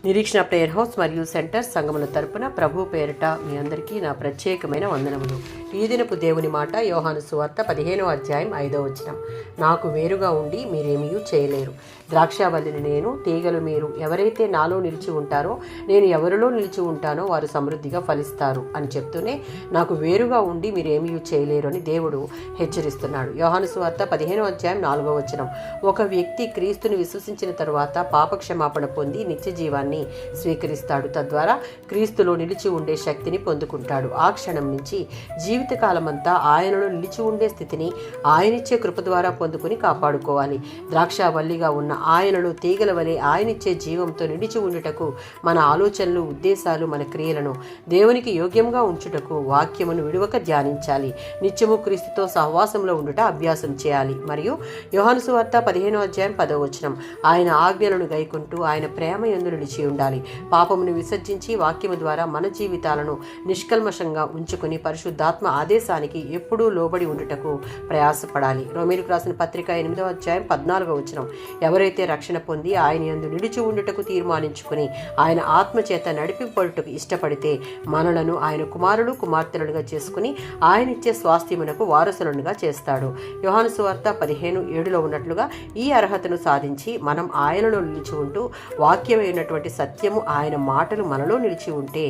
నిరీక్షణ prayer house మరియు centre సంఘముల తరపున ప్రభు పేరిట మీ అందరికీ నా ప్రత్యేకమైన వందనములు. ఈ దినపు దేవుని మాట యోహాను సువార్త 15వ అధ్యాయం 5వ వచనం. నాకు వేరుగా ఉండి మీరేమీ చేయలేరు. ద్రాక్షావల్లిని నేను, తీగలు మీరు. ఎవరైతే నాలో నిలిచి ఉంటారో, నేను ఎవరిలో నిలిచి ఉంటానో వారు సమృద్ధిగా ఫలిస్తారు అని చెప్తూనే నాకు వేరుగా ఉండి మీరేమీ చేయలేరు అని దేవుడు హెచ్చరిస్తున్నాడు. యోహాను సువార్త 15వ అధ్యాయం 4వ వచనం. ఒక వ్యక్తి క్రీస్తుని విశ్వసించిన తరువాత పాపక్షమాపణ పొంది నిత్య జీవాన్ని స్వీకరిస్తాడు. తద్వారా క్రీస్తులో నిలిచి ఉండే శక్తిని పొందుకుంటాడు. ఆ క్షణం నుంచి జీవితకాలమంతా ఆయనలో నిలిచి ఉండే స్థితిని ఆయనిచ్చే కృప ద్వారా పొందుకుని కాపాడుకోవాలి. ద్రాక్షావల్లిగా ఉన్న ఆయనలో తీగల వలె ఆయనిచ్చే జీవంతో నిలిచి ఉండుటకు మన ఆలోచనలు, ఉద్దేశాలు, మన క్రియలను దేవునికి యోగ్యంగా ఉంచుటకు వాక్యమును విడువక ధ్యానించాలి. నిత్యము క్రీస్తుతో సహవాసంలో ఉండుట అభ్యాసం చేయాలి. మరియు యోహాను సువార్త 15వ అధ్యాయం 10వ వచనం. ఆయన ఆజ్ఞలను గైకుంటూ ఆయన ప్రేమ యందు నిలిచి ఉండాలి. పాపమును విసర్జించి వాక్యము ద్వారా మన జీవితాలను నిష్కల్మషంగా ఉంచుకుని పరిశుద్ధాత్మ ఆదేశానికి ఎప్పుడూ లోబడి ఉండుటకు ప్రయాసపడాలి. రోమీయులకు రాసిన పత్రిక 8వ అధ్యాయం 14వ వచనం. ఎవరైతే రక్షణ పొంది ఆయన యందు నిలిచి ఉండుటకు తీర్మానించుకుని ఆయన ఆత్మ చేత నడిపింపడుటకు ఇష్టపడితే మనలను ఆయన కుమారులు, కుమార్తెలుగా చేసుకుని ఆయనిచ్చే స్వాస్థ్యమునకు వారసులుగా చేస్తాడు. యోహాను సువార్త 15:7లో ఉన్నట్లుగా ఈ అర్హతను సాధించి మనం ఆయనలో నిలిచి ఉంటూ వాక్యమైనటువంటి సత్యము, ఆయన మాటలు మనలో నిలిచి ఉంటే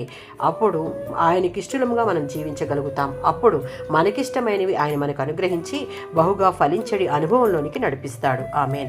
అప్పుడు ఆయనకిష్టముగా మనం జీవించగలుగుతాం. అప్పుడు మనకిష్టమైనవి ఆయన మనకు అనుగ్రహించి బహుగా ఫలించడి అనుభవంలోనికి నడిపిస్తాడు. ఆమేన్.